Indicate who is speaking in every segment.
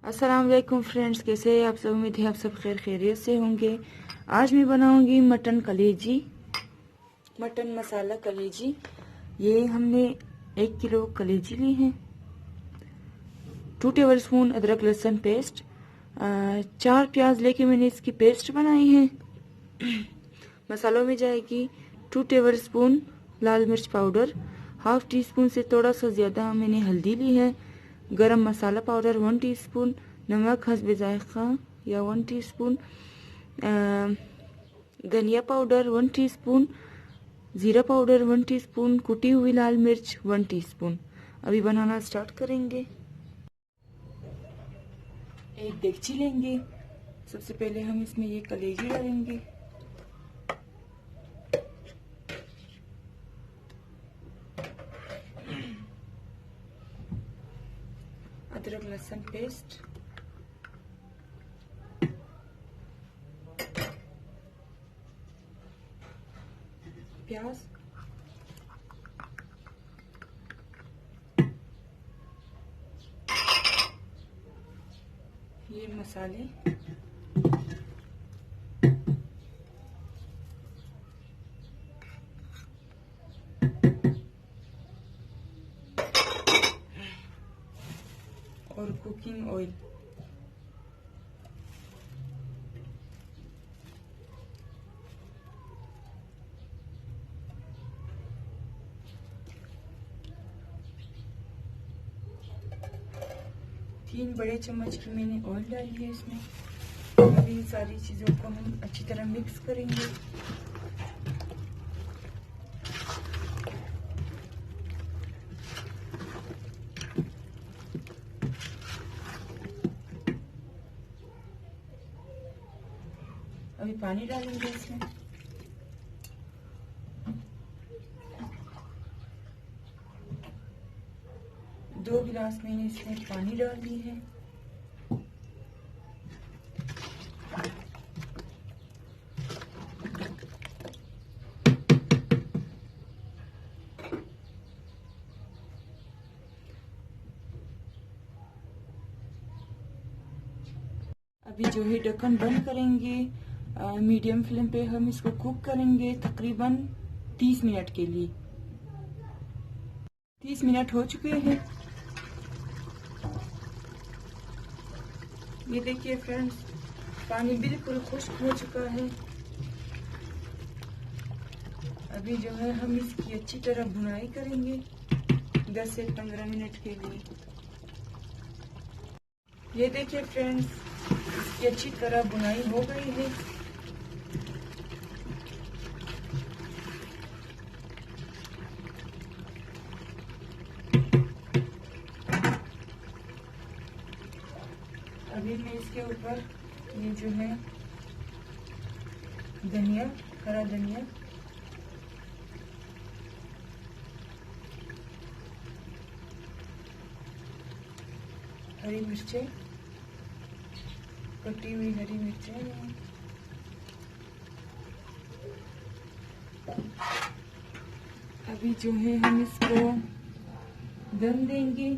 Speaker 1: अस्सलाम वालेकुम फ्रेंड्स, कैसे हैं आप सब। उम्मीद है आप सब खैरियत से होंगे। आज मैं बनाऊंगी मटन कलेजी, मटन मसाला कलेजी। ये हमने 1 किलो कलेजी ली है, 2 टेबलस्पून अदरक लहसुन पेस्ट, 4 प्याज लेके मैंने इसकी पेस्ट बनाई है। मसालों में जाएगी 2 टेबलस्पून लाल मिर्च पाउडर, हाफ टी स्पून से थोड़ा सा ज़्यादा मैंने हल्दी ली है, गरम मसाला पाउडर 1 टीस्पून, नमक हस्बे जायका या 1 टीस्पून, धनिया पाउडर 1 टीस्पून, ज़ीरा पाउडर 1 टीस्पून, कुटी हुई लाल मिर्च 1 टीस्पून। अभी बनाना स्टार्ट करेंगे। एक देगची लेंगे, सबसे पहले हम इसमें ये कलेजी डालेंगे। अदरक लहसुन पेस्ट, प्याज, ये मसाले, और कुकिंग ऑयल। तीन बड़े चम्मच की मैंने ऑयल डाली है इसमें। अभी सारी चीज़ों को हम अच्छी तरह मिक्स करेंगे। अभी पानी डालेंगे इसमें। दो गिलास मैंने इसमें पानी डाल दी है। अभी जो है ढक्कन बंद करेंगे। मीडियम फ्लेम पे हम इसको कुक करेंगे तकरीबन 30 मिनट के लिए। 30 मिनट हो चुके हैं। ये देखिए फ्रेंड्स, पानी बिल्कुल खुश्क हो चुका है। अभी जो है हम इसकी अच्छी तरह भुनाई करेंगे 10 से 15 मिनट के लिए। ये देखिए फ्रेंड्स, इसकी अच्छी तरह भुनाई हो गई है। अभी मैं इसके ऊपर ये जो है धनिया, हरा धनिया, हरी मिर्चें, कटी हुई हरी मिर्चें, अभी जो है हम इसको दम देंगे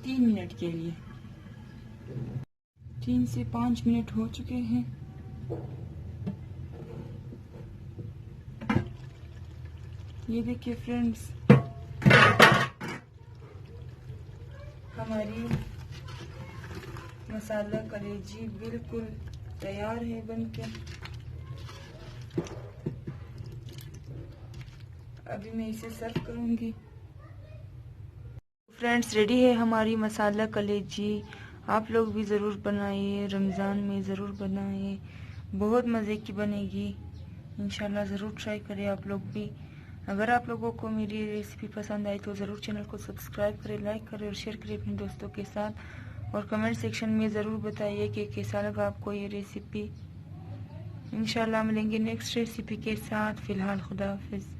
Speaker 1: 3 मिनट के लिए। 3 से 5 मिनट हो चुके हैं। ये देखिए फ्रेंड्स, हमारी मसाला कलेजी बिल्कुल तैयार है बनके। अभी मैं इसे सर्व करूंगी। फ्रेंड्स, रेडी है हमारी मसाला कलेजी। आप लोग भी ज़रूर बनाइए, रमज़ान में ज़रूर बनाइए, बहुत मज़े की बनेगी इंशाल्लाह। ज़रूर ट्राई करें आप लोग भी। अगर आप लोगों को मेरी रेसिपी पसंद आई तो ज़रूर चैनल को सब्सक्राइब करें, लाइक करें और शेयर करें अपने दोस्तों के साथ। और कमेंट सेक्शन में ज़रूर बताइए कि कैसा लगा आपको ये रेसिपी। इंशाल्लाह मिलेंगे नेक्स्ट रेसिपी के साथ। फ़िलहाल खुदा हाफिज़।